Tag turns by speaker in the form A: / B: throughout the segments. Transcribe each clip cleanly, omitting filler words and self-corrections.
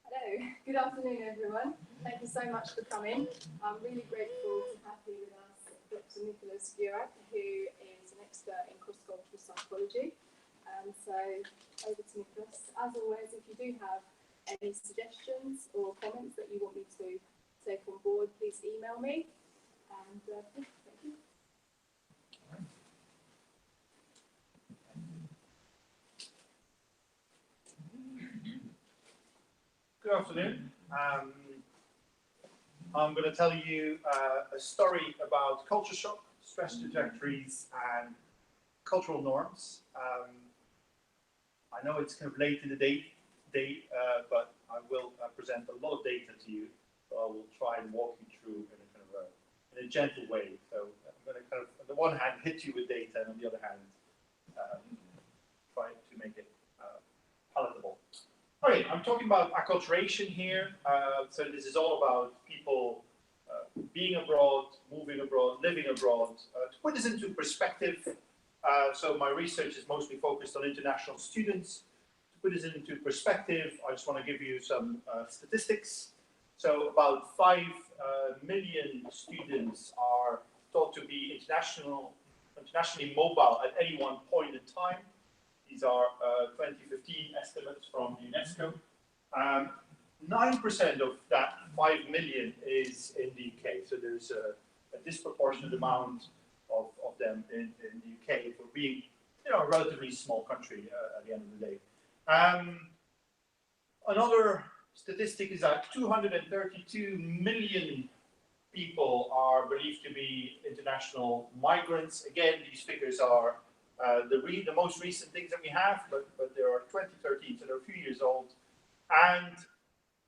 A: Hello, good afternoon everyone. Thank you so much for coming. I'm really grateful to have here with us Dr. Nicolas Geeraert, who is an expert in cross-cultural psychology. So over to Nicolas. As always, if you do have any suggestions or comments that you want me to take on board, please email me. And thank you.
B: Good afternoon. I'm going to tell you a story about culture shock, stress trajectories, and cultural norms. I know it's kind of late in the day, but I will present a lot of data to you. So I will try and walk you through in a gentle way. So I'm going to kind of, on the one hand, hit you with data, and on the other hand, try to make it palatable. Okay, I'm talking about acculturation here. So this is all about people being abroad, moving abroad, living abroad. To put this into perspective, so my research is mostly focused on international students. To put this into perspective, I just want to give you some statistics. So about 5 million students are thought to be internationally mobile at any one point in time. These are 2015 estimates from UNESCO. 9% of that 5 million is in the UK. So there's a disproportionate amount of them in the UK for being, a relatively small country at the end of the day. Another statistic is that 232 million people are believed to be international migrants. Again, these figures are the most recent things that we have, but they are 2013, so they're a few years old. And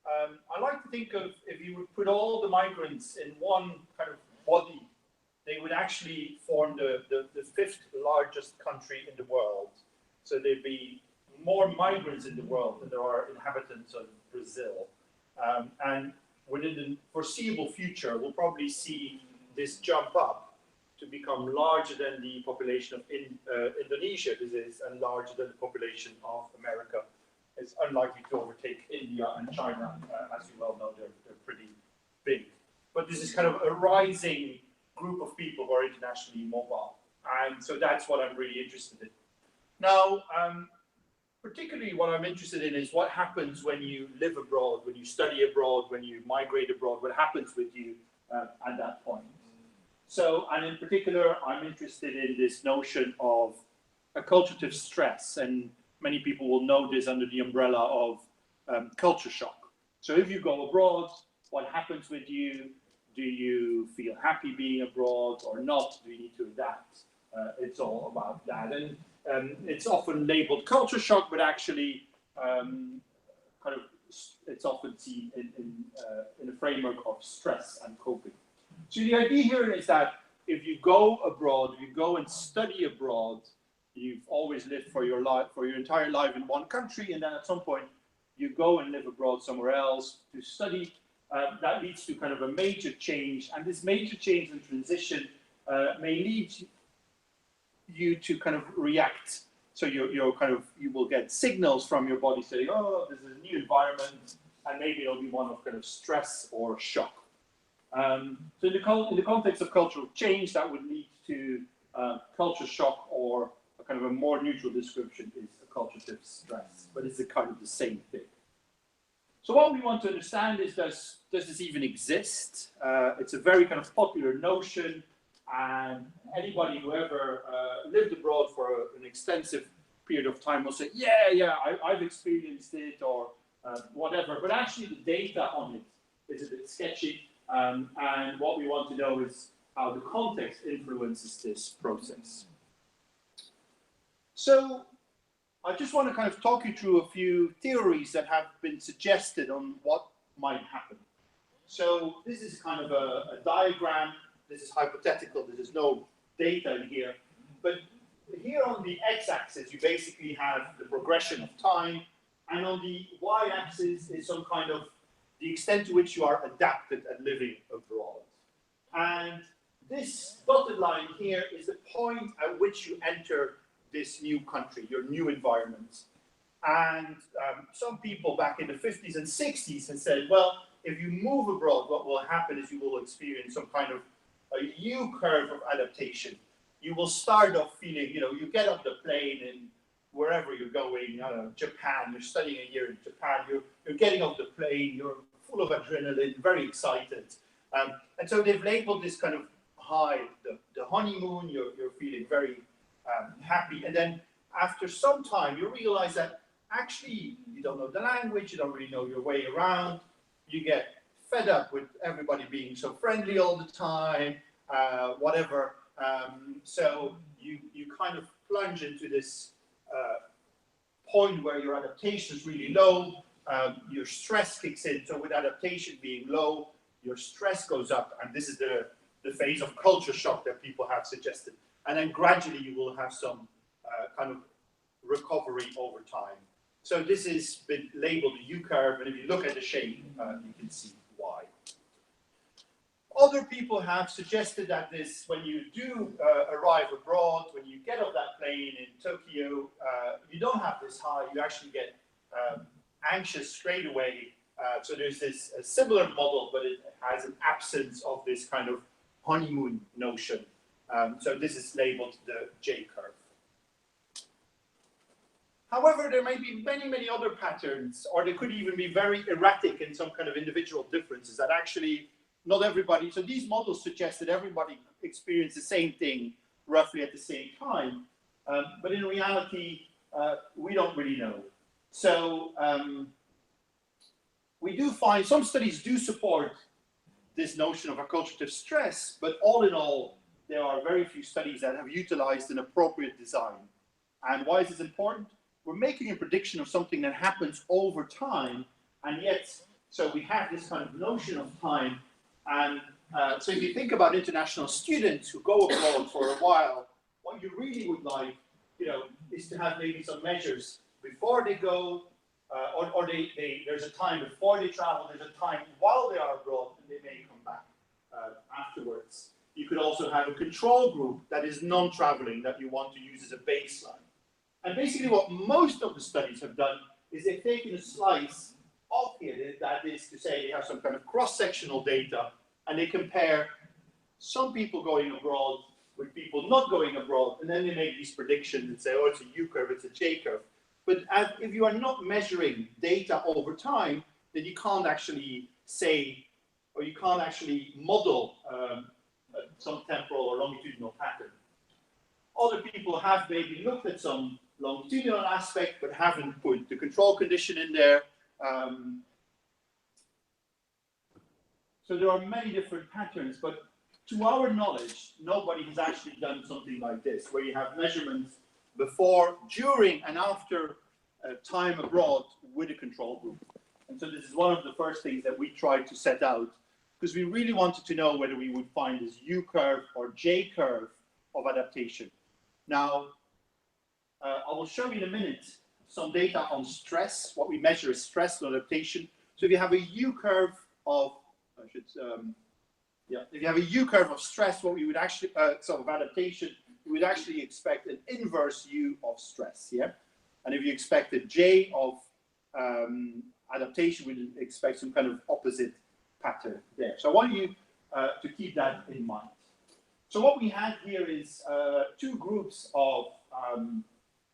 B: I like to think of, if you would put all the migrants in one kind of body, they would actually form the 5th largest country in the world. So there'd be more migrants in the world than there are inhabitants of Brazil. And within the foreseeable future, we'll probably see this jump up to become larger than the population of Indonesia, and larger than the population of America. It's unlikely to overtake India and China. As you well know, they're pretty big. But this is kind of a rising group of people who are internationally mobile. And so that's what I'm really interested in. Now, particularly what I'm interested in is what happens when you live abroad, when you study abroad, when you migrate abroad, what happens with you at that point. So, and in particular, I'm interested in this notion of acculturative stress, and many people will know this under the umbrella of culture shock. So if you go abroad, what happens with you? Do you feel happy being abroad or not? Do you need to adapt? It's all about that. And it's often labeled culture shock, but actually it's often seen in a framework of stress and coping. So the idea here is that if you go abroad, if you go and study abroad, you've always lived for your entire life in one country, and then at some point you go and live abroad somewhere else to study. That leads to kind of a major change, and this major change and transition may lead you to kind of react. So you will get signals from your body saying, oh, this is a new environment, and maybe it'll be one of kind of stress or shock. So in the context of cultural change, that would lead to culture shock, or a kind of a more neutral description is acculturative stress, but it's a kind of the same thing. So what we want to understand is, does this even exist? It's a very kind of popular notion, and anybody who ever lived abroad for an extensive period of time will say, yeah, I've experienced it, or whatever. But actually the data on it is a bit sketchy, and what we want to know is how the context influences this process. So I just want to kind of talk you through a few theories that have been suggested on what might happen. So this is kind of a diagram. This is hypothetical. There is no data in here. But here on the x-axis, you basically have the progression of time. And on the y-axis is some kind of the extent to which you are adapted at living abroad. And this dotted line here is the point at which you enter this new country, your new environment. And some people back in the 50s and 60s had said, well, if you move abroad, what will happen is you will experience some kind of a U-curve of adaptation. You will start off feeling, you know, you get off the plane and wherever you're going, I don't know, Japan, you're studying a year in Japan, you're getting off the plane, you're full of adrenaline, very excited. And so they've labeled this kind of high, the honeymoon, you're feeling very happy. And then after some time, you realize that actually you don't know the language, you don't really know your way around, you get fed up with everybody being so friendly all the time, whatever. So you kind of plunge into this point where your adaptation is really low, your stress kicks in. So with adaptation being low, your stress goes up, and this is the phase of culture shock that people have suggested. And then gradually you will have some kind of recovery over time. So this has been labeled a U-curve, and if you look at the shape, you can see why. Other people have suggested that this, when you do arrive abroad, when you get off that plane in Tokyo, you don't have this high, you actually get anxious straight away. So there's this a similar model, but it has an absence of this kind of honeymoon notion. So this is labeled the J-curve. However, there may be many, many other patterns, or they could even be very erratic in some kind of individual differences that actually not everybody, so these models suggest that everybody experienced the same thing roughly at the same time, but in reality, we don't really know. So we do find, some studies do support this notion of acculturative stress, but all in all, there are very few studies that have utilized an appropriate design. And why is this important? We're making a prediction of something that happens over time, and yet, so we have this kind of notion of time. And so if you think about international students who go abroad for a while, what you really would like, you know, is to have maybe some measures before they go, or there's a time before they travel, there's a time while they are abroad, and they may come back afterwards. You could also have a control group that is non-traveling that you want to use as a baseline. And basically what most of the studies have done is they've taken a slice of it, that is to say they have some kind of cross-sectional data, and they compare some people going abroad with people not going abroad, and then they make these predictions and say, oh, it's a U-curve, it's a J-curve. But if you are not measuring data over time, then you can't actually say, or you can't actually model some temporal or longitudinal pattern. Other people have maybe looked at some longitudinal aspect, but haven't put the control condition in there. So there are many different patterns, but to our knowledge, nobody has actually done something like this, where you have measurements before, during, and after time abroad with a control group. And so this is one of the first things that we tried to set out, because we really wanted to know whether we would find this U-curve or J-curve of adaptation. Now, I will show you in a minute some data on stress. What we measure is stress and adaptation. So if you have a U-curve of, if you have a U-curve of stress, what we would actually, of adaptation, we would actually expect an inverse U of stress, yeah? And if you expect a J of adaptation, we'd expect some kind of opposite pattern there. So I want you to keep that in mind. So what we had here is two groups of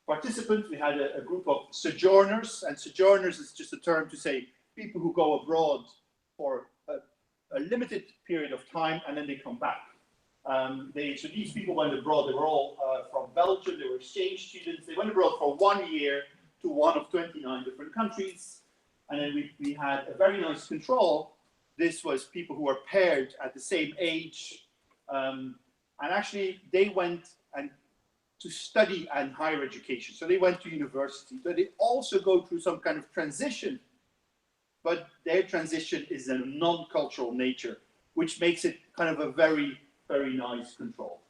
B: participants. We had a group of sojourners, and sojourners is just a term to say people who go abroad for a limited period of time and then they come back. So these people went abroad. They were all from Belgium. They were exchange students. They went abroad for 1 year to one of 29 different countries. And then we had a very nice control. This was people who were paired at the same age. And actually, they went to study and higher education. So they went to university. So they also go through some kind of transition. But their transition is a non-cultural nature, which makes it kind of a very, very nice control.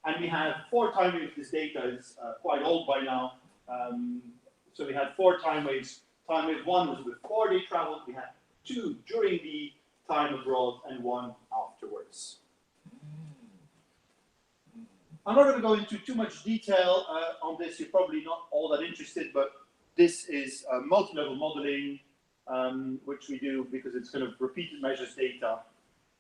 B: And we had 4 time waves. This data is quite old by now. So we had 4 time waves. Time wave 1 was before they traveled. We had 2 during the time abroad and 1 afterwards. I'm not going to go into too much detail on this. You're probably not all that interested, but this is multi-level modeling, which we do because it's kind of repeated measures data.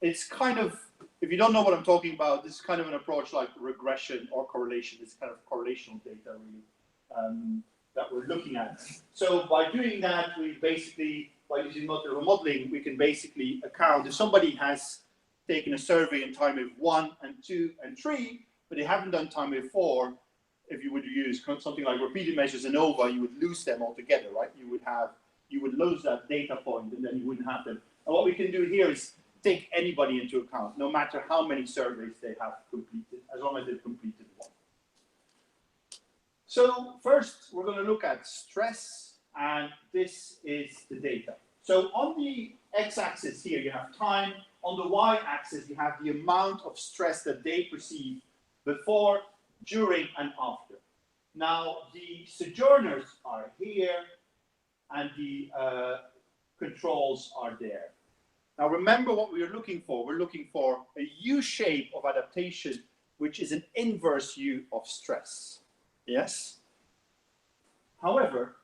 B: It's kind of, if you don't know what I'm talking about, this is kind of an approach like regression or correlation. It's kind of correlational data, really, that we're looking at. So by doing that, we basically, by using multi-level modeling, we can basically account if somebody has taken a survey in time wave 1 and 2 and 3, but they haven't done time wave 4. If you would use something like repeated measures ANOVA, you would lose them altogether, right? You would lose that data point, and then you wouldn't have them. And what we can do here is take anybody into account, no matter how many surveys they have completed, as long as they've completed one. So first, we're going to look at stress, and this is the data. So on the x-axis here, you have time. On the y-axis, you have the amount of stress that they perceive before, during, and after. Now, the sojourners are here, and the controls are there. Now, remember what we are looking for. We're looking for a U shape of adaptation, which is an inverse U of stress. Yes? However,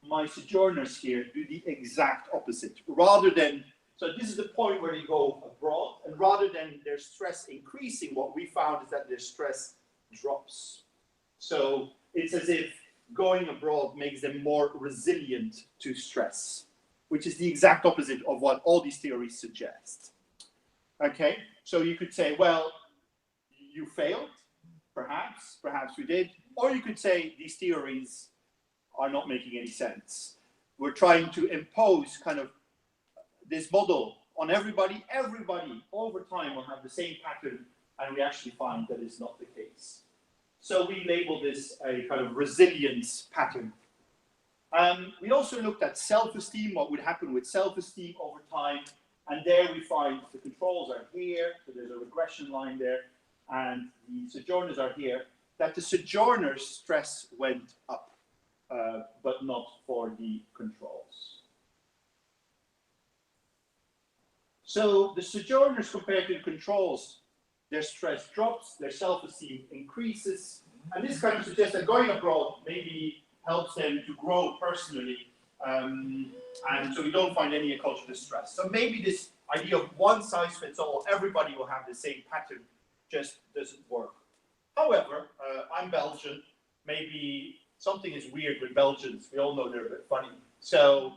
B: my sojourners here do the exact opposite. Rather than, so this is the point where they go abroad, and rather than their stress increasing, what we found is that their stress drops. So it's as if going abroad makes them more resilient to stress, which is the exact opposite of what all these theories suggest. Okay, so you could say, well, you failed, perhaps we did, or you could say these theories are not making any sense. We're trying to impose kind of this model on everybody over time will have the same pattern, and we actually find that is not the case. So we label this a kind of resilience pattern. We also looked at self-esteem, what would happen with self-esteem over time, and there we find the controls are here, so there's a regression line there, and the sojourners are here, that the sojourners' stress went up, but not for the controls. So the sojourners compared to the controls, their stress drops, their self-esteem increases, and this kind of suggests that going abroad maybe helps them to grow personally, and so we don't find any acculturative distress. So maybe this idea of one size fits all, everybody will have the same pattern, just doesn't work. However, I'm Belgian, maybe something is weird with Belgians, we all know they're a bit funny. So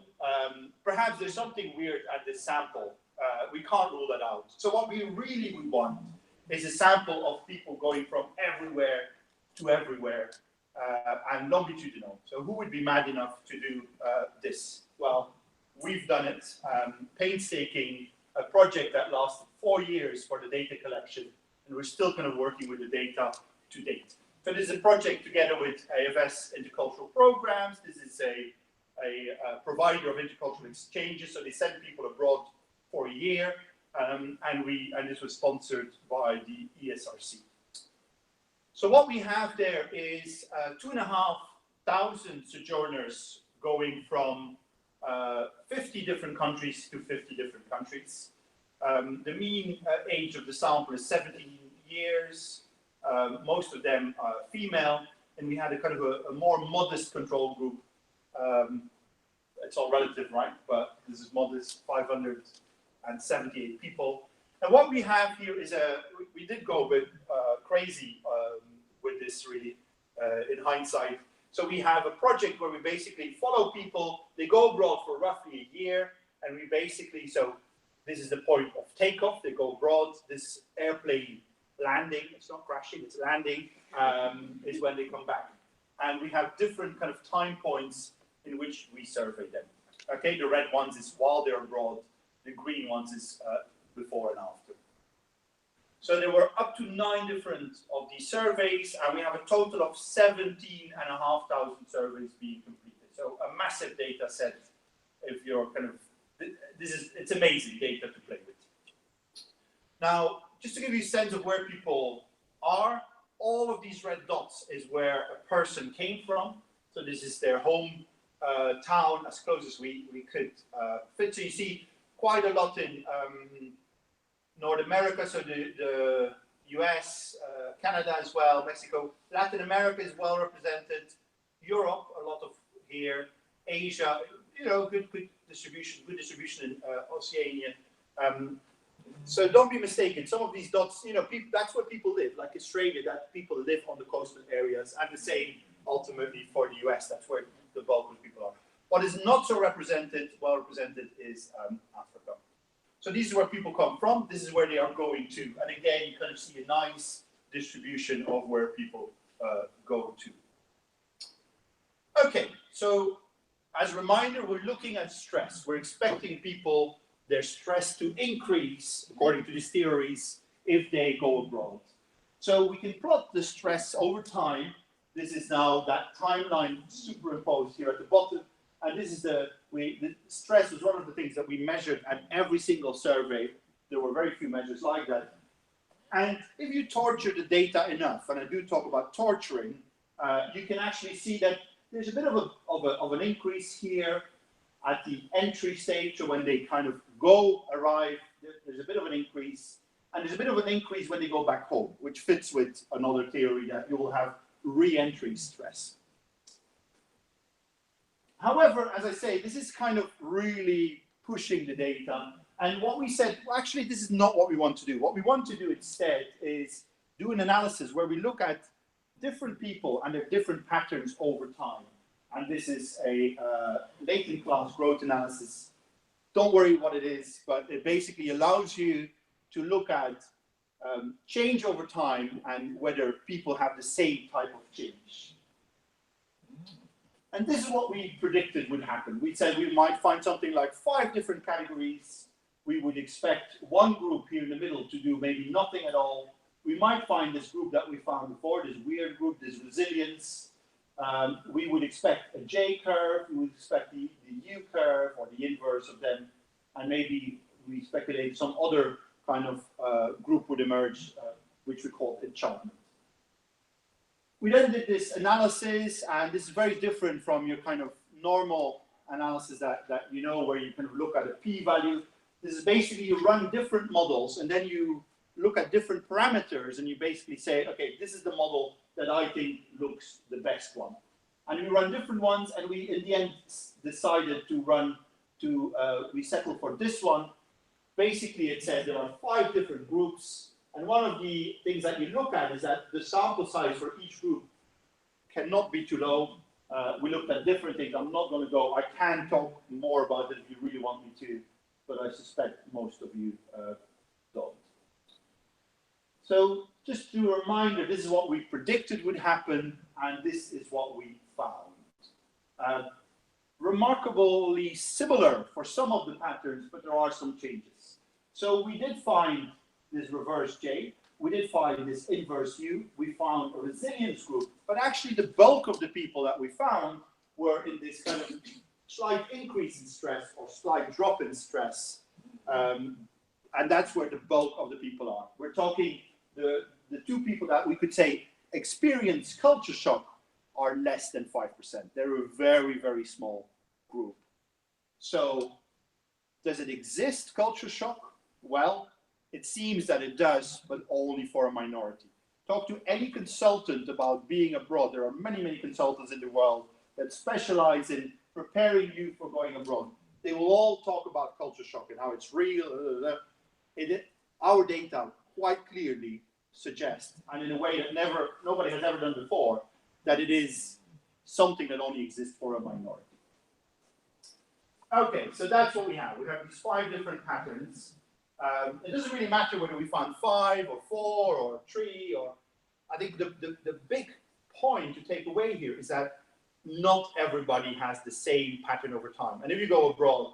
B: perhaps there's something weird at this sample. We can't rule that out. So what we really would want is a sample of people going from everywhere to everywhere and longitudinal. So who would be mad enough to do this? Well, we've done it. Painstaking, a project that lasted 4 years for the data collection, and we're still kind of working with the data to date. So this is a project together with AFS Intercultural Programs. This is a provider of intercultural exchanges, so they send people abroad for a year, and this was sponsored by the ESRC. So what we have there is 2,500 sojourners going from 50 different countries to 50 different countries. The mean age of the sample is 17 years. Most of them are female, and we had a kind of a more modest control group. It's all relative, right? But this is modest, 578 people. And what we have here is we did go a bit crazy with this really in hindsight. So we have a project where we basically follow people, they go abroad for roughly a year, and we basically, so this is the point of takeoff, they go abroad, this airplane landing, it's not crashing, it's landing, is when they come back. And we have different kind of time points in which we survey them. Okay, the red ones is while they're abroad, the green ones is before and after. So there were up to 9 different of these surveys, and we have a total of 17,500 surveys being completed. So a massive data set. If you're kind of, it's amazing data to play with. Now, just to give you a sense of where people are, all of these red dots is where a person came from. So this is their home town, as close as we could fit. So you see quite a lot in North America. So the US, Canada as well, Mexico. Latin America is well represented. Europe, a lot of here. Asia, you know, good distribution in Oceania. So don't be mistaken. Some of these dots, you know, people, that's where people live. Like Australia, that people live on the coastal areas, and the same ultimately for the US. That's where the bulk of people are. What is not so well represented, is Africa. So this is where people come from. This is where they are going to. And again, you kind of see a nice distribution of where people go to. Okay, so as a reminder, we're looking at stress. We're expecting people, their stress to increase, according to these theories, if they go abroad. So we can plot the stress over time. This is now that timeline superimposed here at the bottom. And this is the stress was one of the things that we measured at every single survey. There were very few measures like that. And if you torture the data enough, and I do talk about torturing, you can actually see that there's a bit of an increase here at the entry stage. So when they kind of arrive, there's a bit of an increase. And there's a bit of an increase when they go back home, which fits with another theory that you will have re-entry stress. However, as I say, this is kind of really pushing the data. And what we said, well, actually, this is not what we want to do. What we want to do instead is do an analysis where we look at different people and their different patterns over time. And this is a latent class growth analysis. Don't worry what it is, but it basically allows you to look at change over time and whether people have the same type of change. And this is what we predicted would happen. We said we might find something like 5 different categories. We would expect one group here in the middle to do maybe nothing at all. We might find this group that we found before, this weird group, this resilience. We would expect a J curve, we would expect the U curve or the inverse of them, and maybe we speculate some other kind of group would emerge, which we call enchantment. We then did this analysis, and this is very different from your kind of normal analysis that you know, where you kind of look at a p-value. This is basically you run different models, and then you look at different parameters, and you basically say, okay, this is the model that I think looks the best one. And we run different ones, and we, in the end, decided we settled for this one. Basically, it says there are 5 different groups, and one of the things that you look at is that the sample size for each group cannot be too low. We looked at different things. I'm not going to go. I can talk more about it if you really want me to, but I suspect most of you don't. So just to a reminder, this is what we predicted would happen, and this is what we found. Remarkably similar for some of the patterns, but there are some changes. So we did find this reverse J, we did find this inverse U, we found a resilience group, but actually the bulk of the people that we found were in this kind of slight increase in stress or slight drop in stress. And that's where the bulk of the people are. We're talking the 2 people that we could say experience culture shock are less than 5%. They're a very, very small group. So does it exist, culture shock? Well, it seems that it does, but only for a minority. Talk to any consultant about being abroad. There are many, many consultants in the world that specialize in preparing you for going abroad. They will all talk about culture shock and how it's real. Our data quite clearly suggest, and in a way that nobody has ever done before, that it is something that only exists for a minority. Okay, so that's what we have. We have these 5 different patterns. It doesn't really matter whether we find 5 or 4 or 3, or I think the big point to take away here is that not everybody has the same pattern over time. And if you go abroad,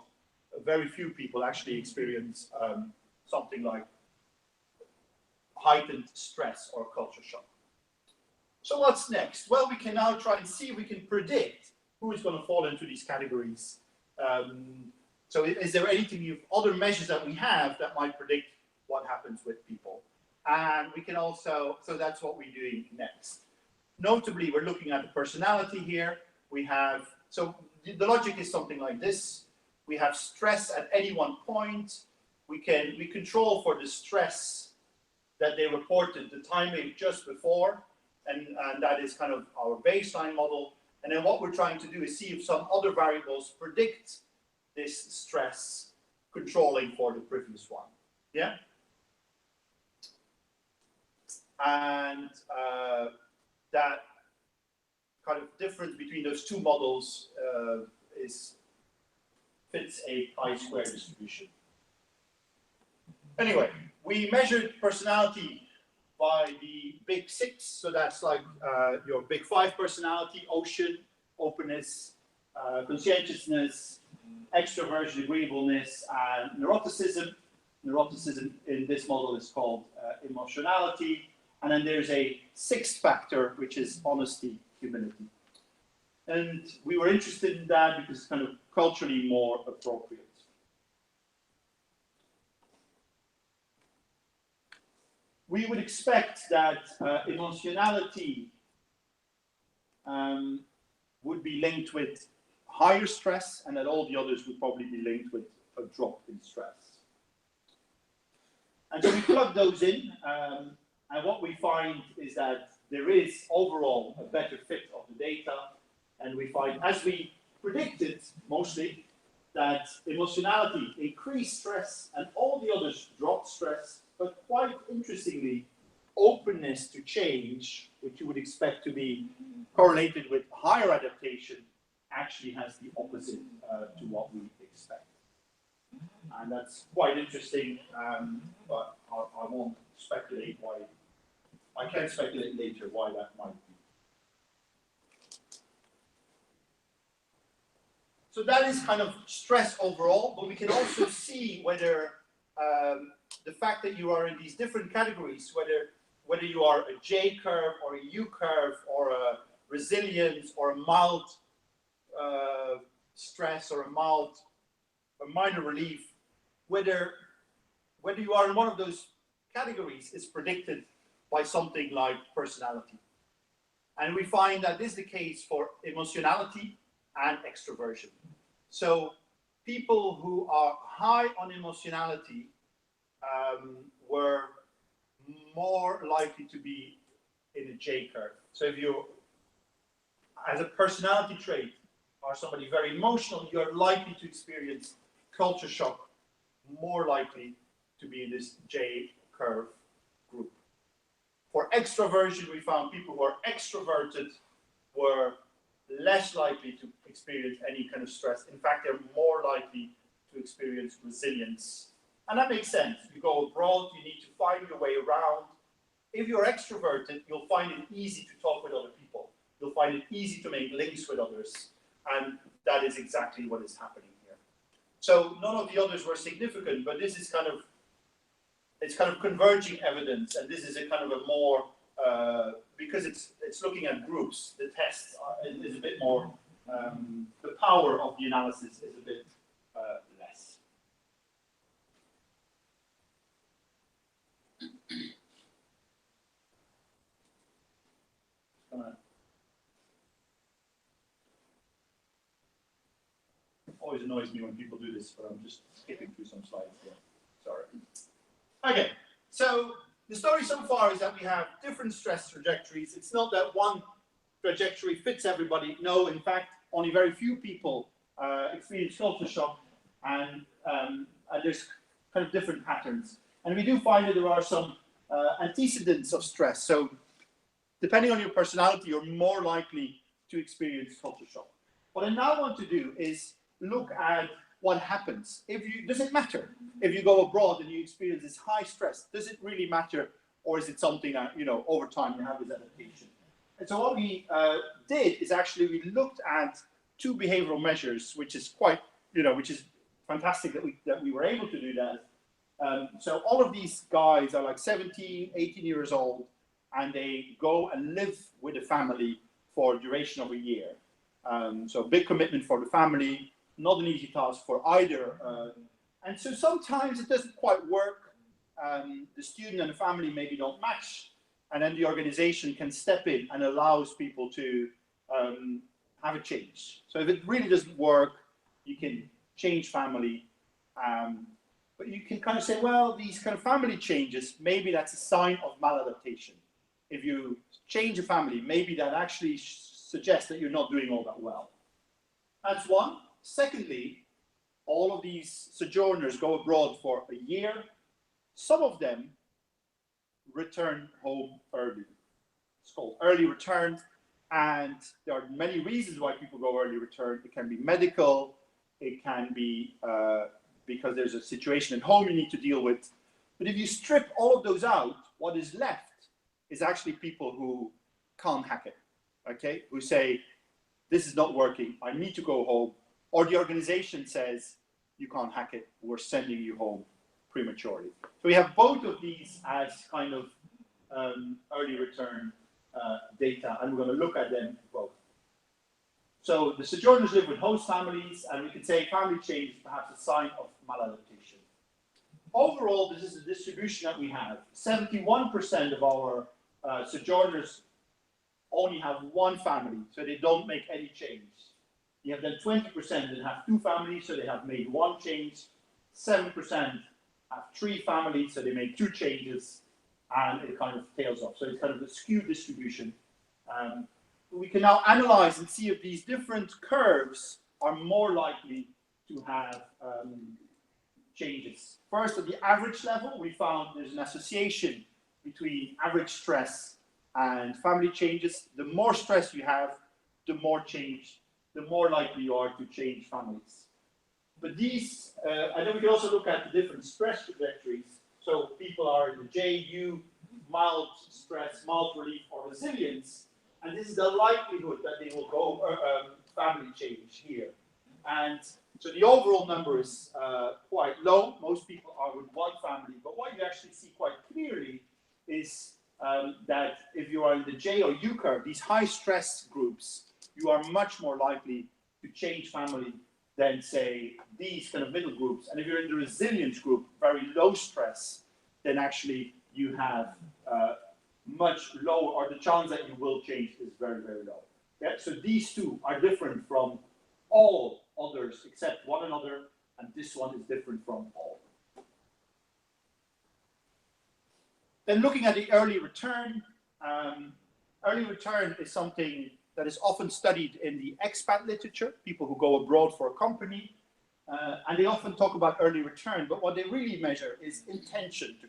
B: very few people actually experience something like heightened stress or culture shock. So what's next? Well, we can now try and see if we can predict who is going to fall into these categories. So is there anything, other measures that we have that might predict what happens with people? And we can also, so that's what we're doing next. Notably, we're looking at the personality here. We have, so the logic is something like this. We have stress at any one point. We control for the stress that they reported the timing just before, and that is kind of our baseline model. And then what we're trying to do is see if some other variables predict this stress controlling for the previous one. Yeah? And that kind of difference between those two models fits a chi-square distribution. Anyway, we measured personality by the big six, so that's like your big five personality: ocean, openness, conscientiousness, extraversion, agreeableness, and neuroticism. Neuroticism in this model is called emotionality. And then there's a sixth factor, which is honesty, humility. And we were interested in that because it's kind of culturally more appropriate. We would expect that emotionality would be linked with higher stress, and that all the others would probably be linked with a drop in stress. And so we plug those in, and what we find is that there is overall a better fit of the data, and we find, as we predicted mostly, that emotionality increased stress and all the others dropped stress, but quite interestingly, openness to change, which you would expect to be correlated with higher adaptation, actually has the opposite to what we expect. And that's quite interesting, but I won't speculate why. I can speculate later why that might be. So that is kind of stress overall, but we can also see whether the fact that you are in these different categories, whether you are a J curve or a U curve or a resilience or a mild stress or a minor relief, whether you are in one of those categories is predicted by something like personality. And we find that this is the case for emotionality and extraversion. So people who are high on emotionality were more likely to be in a J curve. So if you, as a personality trait, are somebody very emotional, you're likely to experience culture shock, more likely to be in this J curve group. For extraversion, we found people who are extroverted were less likely to experience any kind of stress. In fact, they're more likely to experience resilience. And that makes sense. You go abroad, you need to find your way around. If you're extroverted, you'll find it easy to talk with other people. You'll find it easy to make links with others. And that is exactly what is happening here. So none of the others were significant, but this is kind of, it's kind of converging evidence. And this is a kind of a more, because it's looking at groups, the test is a bit more, the power of the analysis is a bit less. Always annoys me when people do this, but I'm just skipping through some slides here. Sorry. Okay, so the story so far is that we have different stress trajectories. It's not that one trajectory fits everybody. No, in fact, only very few people experience culture shock, and there's kind of different patterns. And we do find that there are some antecedents of stress. So depending on your personality, you're more likely to experience culture shock. What I now want to do is look at what happens. Does it matter if you go abroad and you experience this high stress? Does it really matter, or is it something that, you know, over time you have this adaptation? And so what we did is actually we looked at two behavioral measures, which is quite, you know, which is fantastic that we were able to do that. So all of these guys are like 17, 18 years old, and they go and live with a family for a duration of a year. So big commitment for the family, not an easy task for either. And so sometimes it doesn't quite work. The student and the family maybe don't match, and then the organization can step in and allows people to have a change. So if it really doesn't work, you can change family. But you can kind of say, well, these kind of family changes, maybe that's a sign of maladaptation. If you change a family, maybe that actually suggests that you're not doing all that well. That's one. Secondly, all of these sojourners go abroad for a year. Some of them return home early. It's called early return, and there are many reasons why people go early return. It can be medical, it can be because there's a situation at home you need to deal with. But if you strip all of those out, what is left is actually people who can't hack it, okay? Who say, this is not working, I need to go home, or the organization says, you can't hack it, we're sending you home prematurely. So we have both of these as kind of early return data, and we're going to look at them both. So the sojourners live with host families, and we could say family change is perhaps a sign of maladaptation. Overall, this is the distribution that we have. 71% of our sojourners only have one family, so they don't make any change. You have then 20% that have two families, so they have made one change. 7% have three families, so they make two changes, and it kind of tails off. So it's kind of a skewed distribution. We can now analyze and see if these different curves are more likely to have changes. First, at the average level, we found there's an association between average stress and family changes. The more stress you have, the more change, the more likely you are to change families. But these, and then we can also look at the different stress trajectories. So people are in the J, U, mild stress, mild relief, or resilience. And this is the likelihood that they will go family change here. And so the overall number is quite low. Most people are with one family. But what you actually see quite clearly is that if you are in the J or U curve, these high stress groups, you are much more likely to change family than, say, these kind of middle groups. And if you're in the resilience group, very low stress, then actually you have much lower, or the chance that you will change is very, very low. Yeah? So these two are different from all others except one another, and this one is different from all. Then looking at the early return is something that is often studied in the expat literature, people who go abroad for a company, and they often talk about early return, but what they really measure is intention to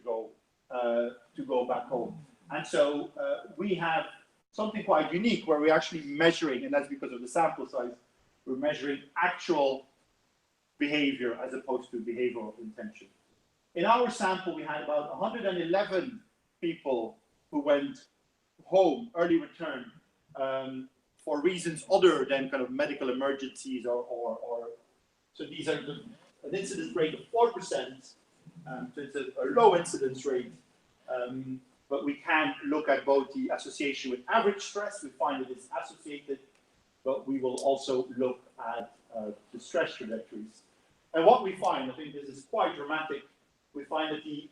B: go back home. And so we have something quite unique where we're actually measuring, and that's because of the sample size, we're measuring actual behavior as opposed to behavioral intention. In our sample, we had about 111 people who went home, early return, for reasons other than kind of medical emergencies or so these are an incidence rate of 4%, so it's a low incidence rate, but we can look at both the association with average stress, we find that it's associated, but we will also look at the stress trajectories. And what we find, I think this is quite dramatic, we find that the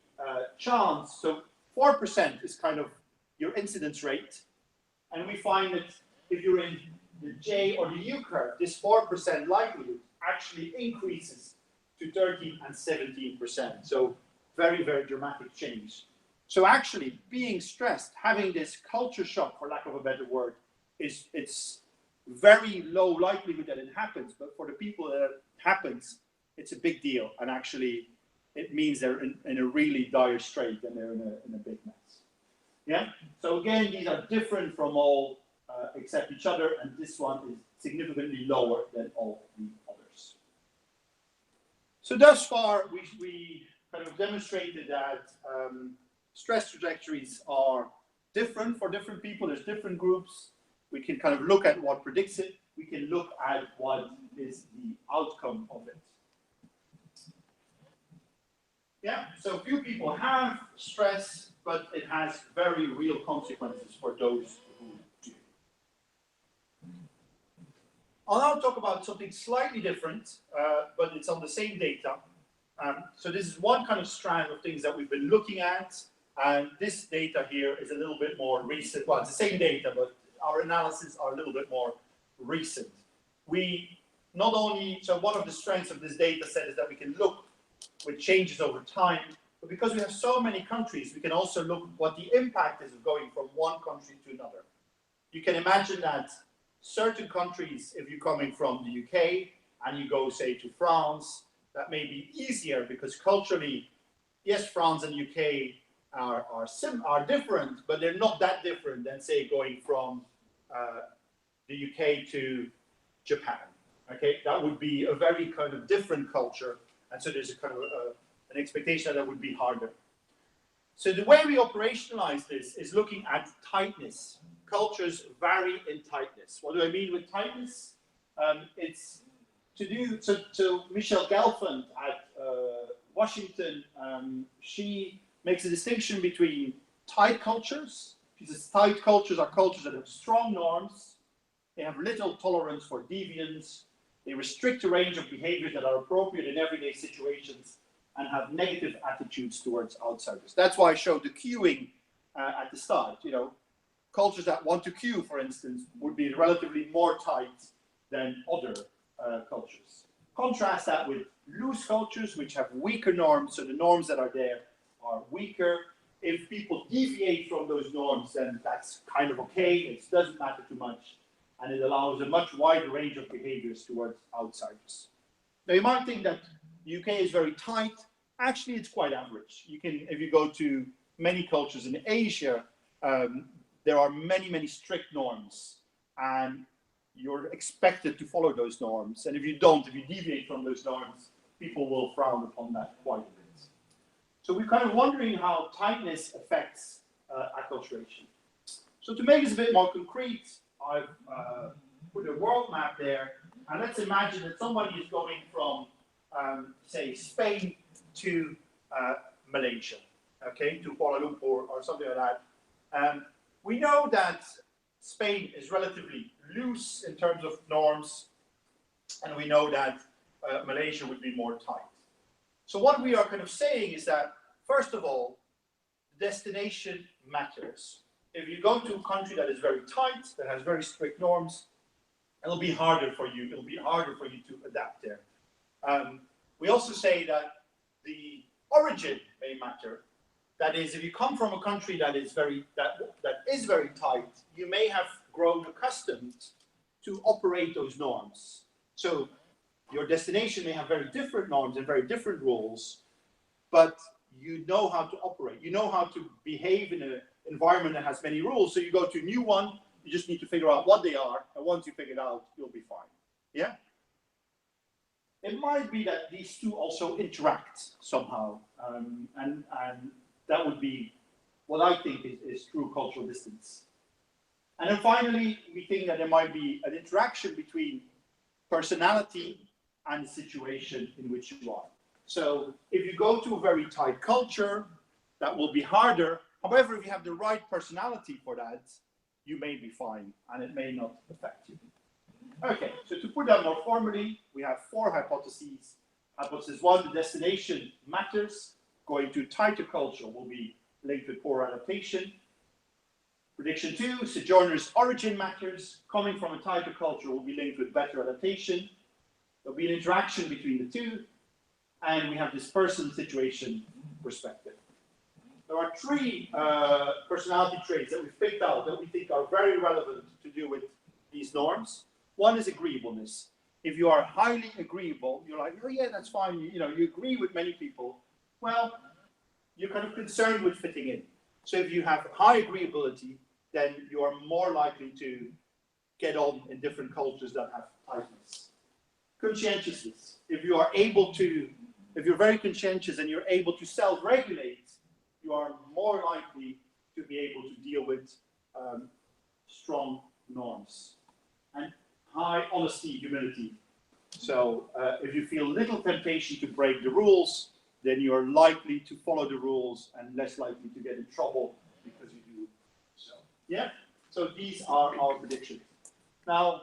B: chance, so 4% is kind of your incidence rate, and we find that if you're in the J or the U curve, this 4% likelihood actually increases to 13 and 17%. So very, very dramatic change. So actually being stressed, having this culture shock, for lack of a better word, it's very low likelihood that it happens, but for the people that it happens, it's a big deal. And actually it means they're in a really dire strait and they're in a big mess. Yeah. So again, these are different from all except each other, and this one is significantly lower than all the others. So thus far, we kind of demonstrated that stress trajectories are different for different people. There's different groups. We can kind of look at what predicts it. We can look at what is the outcome of it. Yeah, so few people have stress, but it has very real consequences for those who do. I'll now talk about something slightly different, but it's on the same data. So this is one kind of strand of things that we've been looking at, and this data here is a little bit more recent. Well, it's the same data, but our analysis are a little bit more recent. We not only, so one of the strengths of this data set is that we can look with changes over time. But because we have so many countries, we can also look at what the impact is of going from one country to another. You can imagine that certain countries, if you're coming from the UK and you go, say, to France, that may be easier because culturally, yes, France and UK are different, but they're not that different than, say, going from the UK to Japan. Okay, that would be a very kind of different culture, and so there's a kind of an expectation that would be harder. So the way we operationalize this is looking at tightness. Cultures vary in tightness. What do I mean with tightness? It's to do, so Michelle Gelfand at Washington, she makes a distinction between tight cultures. She says tight cultures are cultures that have strong norms, they have little tolerance for deviance, they restrict a range of behaviors that are appropriate in everyday situations, and have negative attitudes towards outsiders. That's why I showed the queuing at the start. You know, cultures that want to queue, for instance, would be relatively more tight than other cultures. Contrast that with loose cultures, which have weaker norms, so the norms that are there are weaker. If people deviate from those norms, then that's kind of okay, it doesn't matter too much, and it allows a much wider range of behaviors towards outsiders. Now you might think that the UK is very tight. Actually, it's quite average. You can, if you go to many cultures in Asia, there are many strict norms, and you're expected to follow those norms. And if you don't, if you deviate from those norms, people will frown upon that quite a bit. So we're kind of wondering how tightness affects acculturation. So to make this a bit more concrete, I've put a world map there, and let's imagine that somebody is going from, say, Spain to Malaysia, okay, to Kuala Lumpur or something like that. We know that Spain is relatively loose in terms of norms, and we know that Malaysia would be more tight. So what we are kind of saying is that, first of all, destination matters. If you go to a country that is very tight, that has very strict norms, it'll be harder for you. It'll be harder for you to adapt there. We also say that the origin may matter. That is, if you come from a country that is very tight, you may have grown accustomed to operate those norms. So your destination may have very different norms and very different rules, but you know how to operate. You know how to behave in an environment that has many rules. So you go to a new one, you just need to figure out what they are, and once you figure it out, you'll be fine. Yeah? It might be that these two also interact somehow, and that would be what I think is true cultural distance. And then finally, we think that there might be an interaction between personality and the situation in which you are. So if you go to a very tight culture, that will be harder. However, if you have the right personality for that, you may be fine, and it may not affect you. Okay, so to put that more formally, we have 4 hypotheses. Hypothesis 1, the destination matters. Going to tighter culture will be linked with poor adaptation. Prediction 2, sojourner's origin matters. Coming from a tighter culture will be linked with better adaptation. There'll be an interaction between the two. And we have this person situation perspective. There are 3 personality traits that we've picked out that we think are very relevant to do with these norms. One is agreeableness. If you are highly agreeable, you're like, oh yeah, that's fine. You agree with many people. Well, you're kind of concerned with fitting in. So if you have high agreeability, then you are more likely to get on in different cultures that have tightness. Conscientiousness. If you're very conscientious and you're able to self-regulate, you are more likely to be able to deal with strong norms. And high honesty, humility. So if you feel little temptation to break the rules, then you're likely to follow the rules and less likely to get in trouble because you do so. Yeah? So these are our predictions. Now,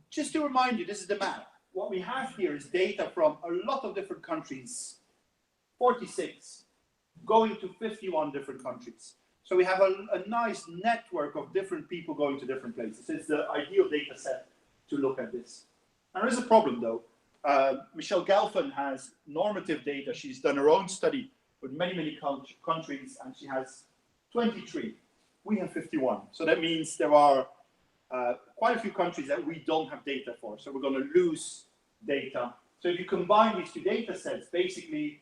B: just to remind you, this is the map. What we have here is data from a lot of different countries, 46, going to 51 different countries. So we have a nice network of different people going to different places. It's the ideal data set to look at this. And there is a problem though. Michelle Gelfand has normative data. She's done her own study with many, many countries, and she has 23. We have 51. So that means there are quite a few countries that we don't have data for. So we're going to lose data. So if you combine these two data sets, basically,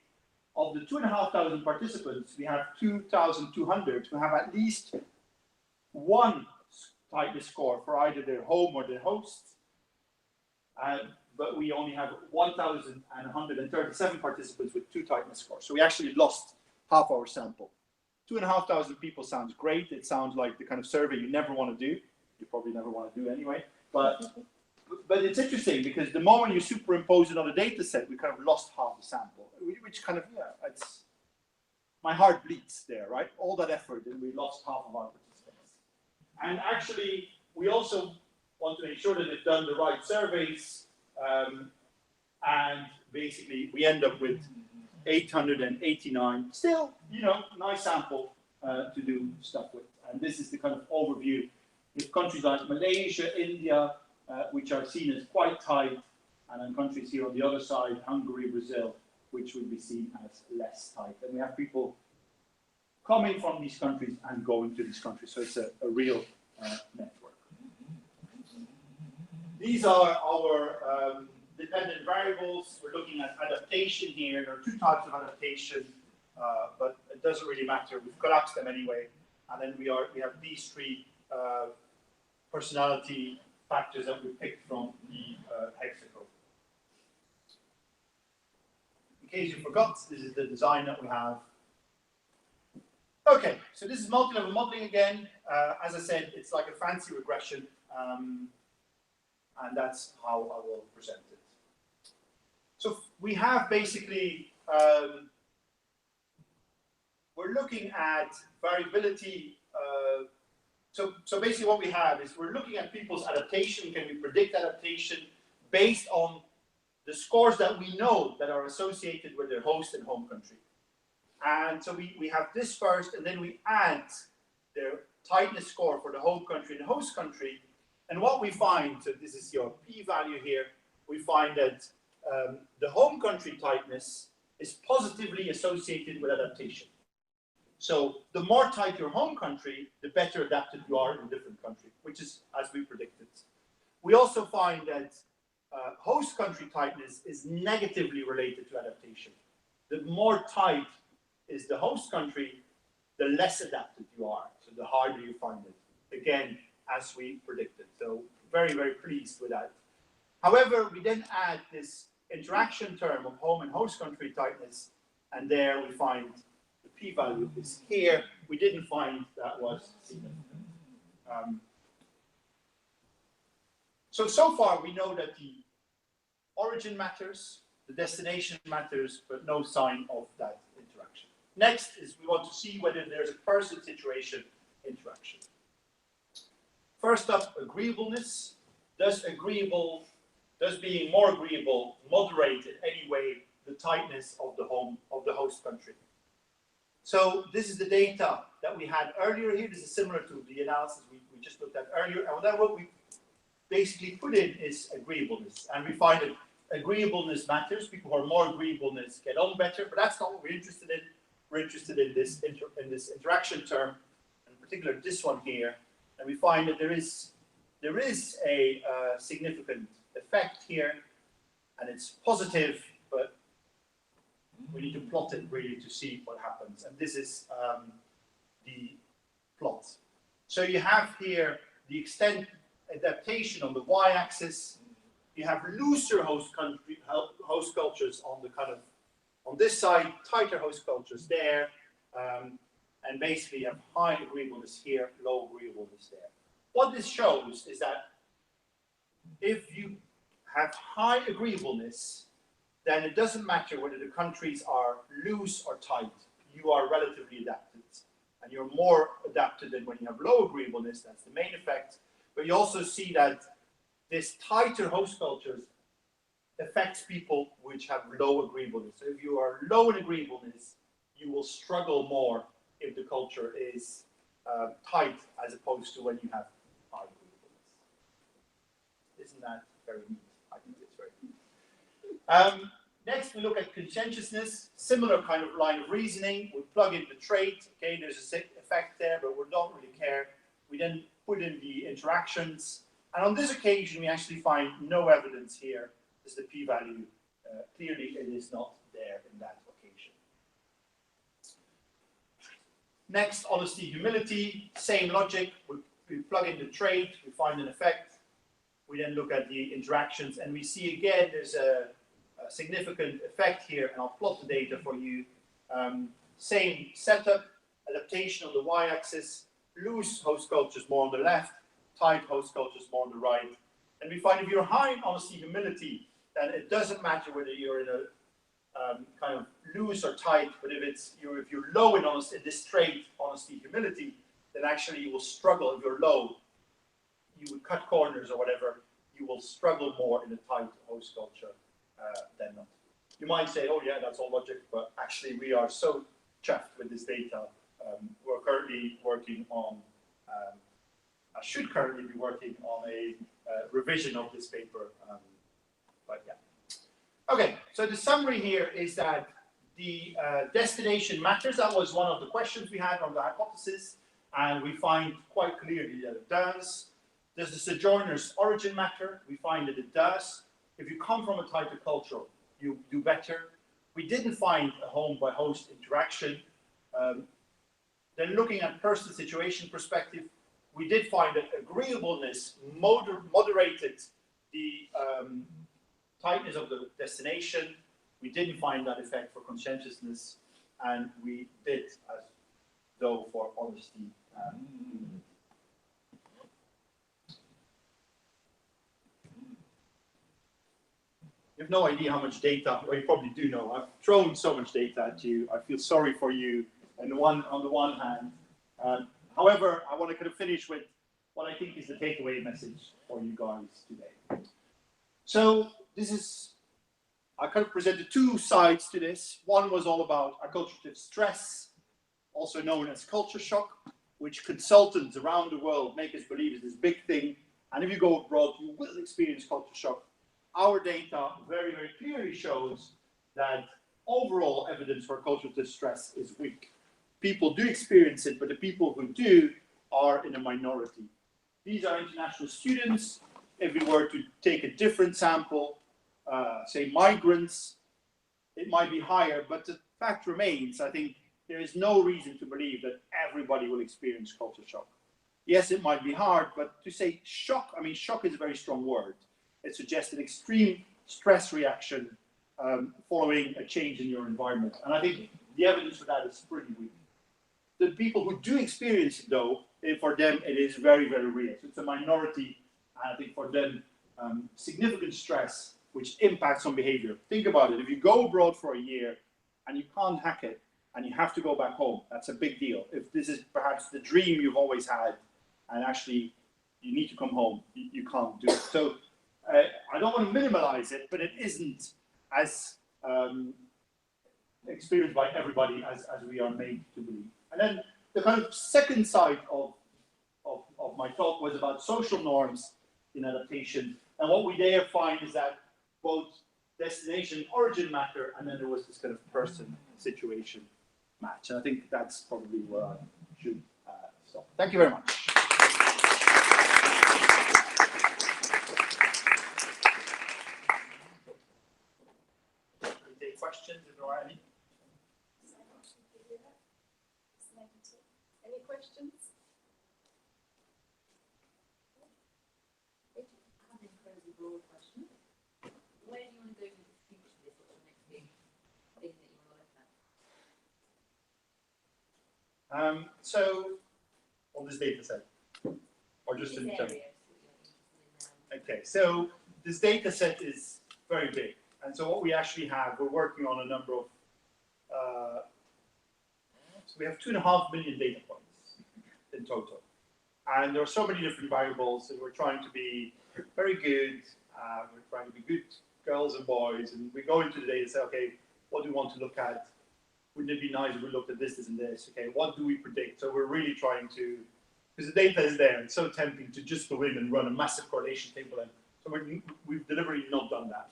B: of the 2,500 participants, we have 2,200 who have at least one tightness score for either their home or their host. But we only have 1,137 participants with two tightness scores. So we actually lost half our sample. 2,500 people sounds great. It sounds like the kind of survey you never want to do. You probably never want to do anyway. But it's interesting because the moment you superimpose it on a data set, we kind of lost half the sample, which kind of, yeah, it's, my heart bleeds there, right? All that effort and we lost half of our participants. And actually, we also want to make sure that they've done the right surveys. And basically, we end up with 889. Still, you know, nice sample to do stuff with. And this is the kind of overview with countries like Malaysia, India, which are seen as quite tight, and then countries here on the other side, Hungary, Brazil, which would be seen as less tight. And we have people coming from these countries and going to these countries. So it's a real network. These are our dependent variables. We're looking at adaptation here. There are two types of adaptation, but it doesn't really matter. We've collapsed them anyway. And then we have these three personality factors that we picked from the hexagon. In case you forgot, this is the design that we have. Okay, so this is multi-level modeling again. As I said, it's like a fancy regression. And that's how I will present it. So we have basically, we're looking at variability. So basically what we have is we're looking at people's adaptation. Can we predict adaptation based on the scores that we know that are associated with their host and home country? And so we have this first, and then we add their tightness score for the home country and the host country. And what we find, so this is your p-value here, we find that the home country tightness is positively associated with adaptation. So the more tight your home country, the better adapted you are in a different country, which is as we predicted. We also find that host country tightness is negatively related to adaptation. The more tight is the host country, the less adapted you are, so the harder you find it. Again, as we predicted. So very, very pleased with that. However, we then add this interaction term of home and host country tightness, and there we find the p-value is here. We didn't find that was significant. So far we know that the origin matters, the destination matters, but no sign of that interaction. Next is we want to see whether there's a person-situation interaction. First up, agreeableness. Does being more agreeable moderate in any way the tightness of the host country? So this is the data that we had earlier here. This is similar to the analysis we just looked at earlier. And then what we basically put in is agreeableness. And we find that agreeableness matters. People who are more agreeableness get on better, but that's not what we're interested in. We're interested in this interaction term, in particular this one here. And we find that there is a significant effect here, and it's positive, but we need to plot it really to see what happens. And this is the plot. So you have here the extent adaptation on the y-axis. You have looser host cultures on the on this side, tighter host cultures there, and basically you have high agreeableness here, low agreeableness there. What this shows is that if you have high agreeableness, then it doesn't matter whether the countries are loose or tight, you are relatively adapted. And you're more adapted than when you have low agreeableness, that's the main effect. But you also see that this tighter host cultures affects people which have low agreeableness. So if you are low in agreeableness, you will struggle more if the culture is tight as opposed to when you have high agreeableness. Isn't that very neat? I think it's very neat. Next, we look at conscientiousness, similar kind of line of reasoning. We plug in the trait, okay, there's a effect there, but we don't really care. We then put in the interactions. And on this occasion, we actually find no evidence here. This is the p-value. Clearly, it is not there in that occasion. Next, honesty, humility, same logic. We plug in the trait, we find an effect. We then look at the interactions, and we see again there's a significant effect here, and I'll plot the data for you. Same setup, adaptation on the y-axis, loose host cultures more on the left, tight host cultures more on the right. And we find if you're high in honesty, humility, then it doesn't matter whether you're in a kind of loose or tight, but if you're low in honesty, in this trait, honesty, humility, then actually you will struggle. If you're low, you would cut corners or whatever, you will struggle more in a tight host culture than not. You might say, oh yeah, that's all logic, but actually we are so chuffed with this data. We're currently working on, I should currently be working on a revision of this paper, but yeah. Okay, so the summary here is that the destination matters. That was one of the questions we had on the hypothesis, and we find quite clearly that it does. Does the sojourner's origin matter? We find that it does. If you come from a tighter culture, you do better. We didn't find a home by host interaction. Then looking at person situation perspective, we did find that agreeableness moderated the tightness of the destination. We didn't find that effect for conscientiousness, and we did as though for honesty. You have no idea how much data, well, you probably do know. I've thrown so much data at you. I feel sorry for you on the one hand. However, I want to kind of finish with what I think is the takeaway message for you guys today. So this is, I kind of presented two sides to this. One was all about acculturative stress, also known as culture shock, which consultants around the world make us believe is this big thing. And if you go abroad, you will experience culture shock. Our data very, very clearly shows that overall evidence for acculturative stress is weak. People do experience it, but the people who do are in a minority. These are international students. If we were to take a different sample, say migrants, it might be higher, but the fact remains, I think there is no reason to believe that everybody will experience culture shock. Yes, it might be hard, but to say shock, I mean, shock is a very strong word. It suggests an extreme stress reaction following a change in your environment. And I think the evidence for that is pretty weak. The people who do experience it, though, for them, it is very, very real. So it's a minority, and I think for them, significant stress, which impacts on behavior. Think about it. If you go abroad for a year and you can't hack it, and you have to go back home, that's a big deal. If this is perhaps the dream you've always had, and actually you need to come home, you can't do it. So I don't want to minimalize it, but it isn't as experienced by everybody as we are made to believe. And then the kind of second side of my talk was about social norms in adaptation. And what we there find is that both destination and origin matter, and then there was this kind of person situation match. And I think that's probably where I should stop. Thank you very much. Take questions if there are any.
A: Any questions?
C: I have an incredibly broad question. Where do you want to go with the future of this? What's the next big thing that you want to look at?
B: So, on this data set, or just in general? Okay, so this data set is very big. And so what we actually have, we're working on a number of, so we have 2.5 million data points in total. And there are so many different variables, and we're trying to be very good. We're trying to be good girls and boys, and we go into the data and say, okay, what do we want to look at? Wouldn't it be nice if we looked at this, this, and this? Okay, what do we predict? So we're really trying to, because the data is there, it's so tempting to just go in and run a massive correlation table, and so we've deliberately not done that.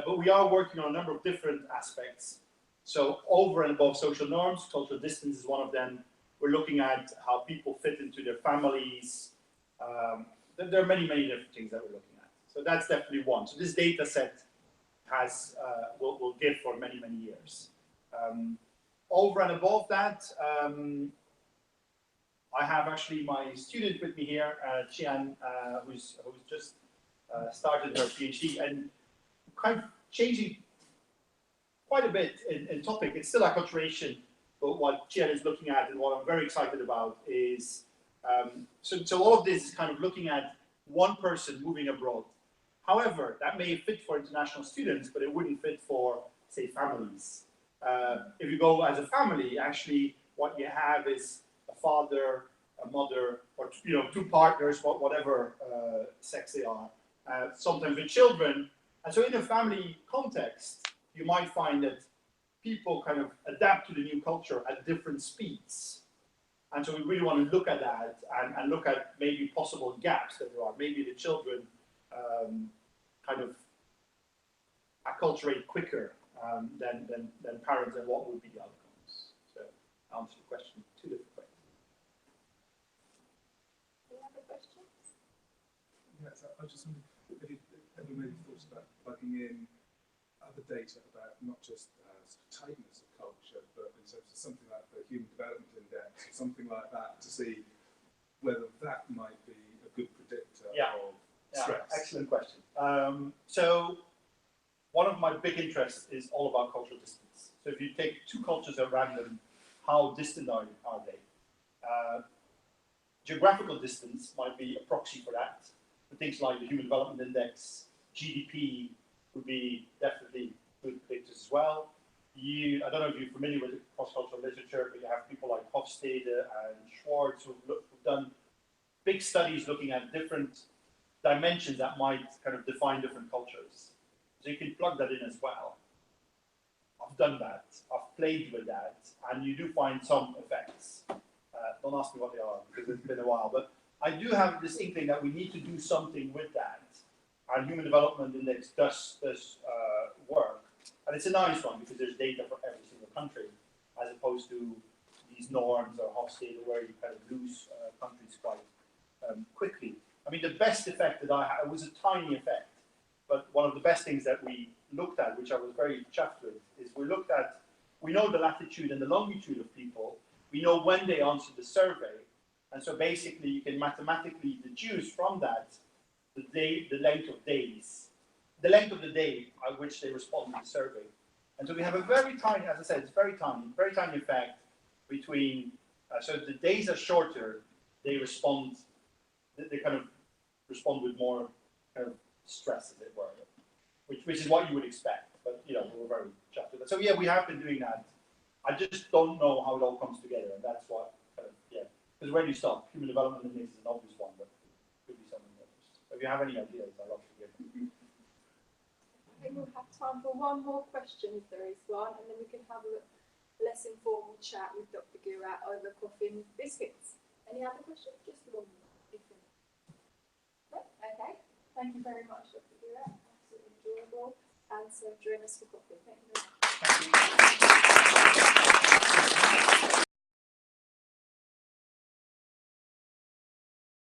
B: but we are working on a number of different aspects. So over and above social norms, cultural distance is one of them. We're looking at how people fit into their families. There are many, many different things that we're looking at. So that's definitely one. So this data set has will give for many, many years. Over and above that, I have actually my student with me here, Chian, who's just started her PhD and kind of changing quite a bit in topic. It's still acculturation, but what Chian is looking at and what I'm very excited about is, so all of this is kind of looking at one person moving abroad. However, that may fit for international students, but it wouldn't fit for, say, families. If you go as a family, actually what you have is a father, a mother, or two partners, whatever sex they are, sometimes with children. And so in a family context, you might find that people kind of adapt to the new culture at different speeds. And so we really want to look at that and look at maybe possible gaps that there are. Maybe the children kind of acculturate quicker than parents, and what would be the outcomes. So answer the question, two different ways.
A: Any other questions?
D: Yes, I just wondered if you ever maybe thought about plugging in other data about not just tightness of culture, but in terms of something like the Human Development Index, or something like that, to see whether that might be a good predictor of stress.
B: Excellent question. So one of my big interests is all about cultural distance. So if you take two cultures at random, how distant are they? Geographical distance might be a proxy for that. For things like the Human Development Index, GDP would be definitely good predictors as well. I don't know if you're familiar with the cross-cultural literature, but you have people like Hofstede and Schwartz who've done big studies looking at different dimensions that might kind of define different cultures. So you can plug that in as well. I've done that. I've played with that, and you do find some effects. Don't ask me what they are because it's been a while, but I do have this inkling that we need to do something with that. And Human Development Index does work, and it's a nice one because there's data for every single country, as opposed to these norms or Hofstede where you kind of lose countries quite quickly. I mean, the best effect that I had, it was a tiny effect, but one of the best things that we looked at, which I was very chuffed with, is we know the latitude and the longitude of people, we know when they answered the survey, and so basically you can mathematically deduce from that the length of days, the length of the day at which they respond to the survey. And so we have a very tiny, as I said, it's very tiny effect between, so the days are shorter, they kind of respond with more kind of stress, as it were, which is what you would expect. But we were very chuffed with that. So yeah, we have been doing that. I just don't know how it all comes together, and that's what because where do you start? Human Development Index is an obvious one, but it could be something else. So if you have any ideas, I'd love to hear them.
A: I think we'll have time for one more question if there is one, and then we can have a less informal chat with Dr. Geeraert over coffee and biscuits. Any other questions? Just one more. No? Okay. Thank you very much, Dr. Geeraert. Absolutely enjoyable. And so join us for coffee.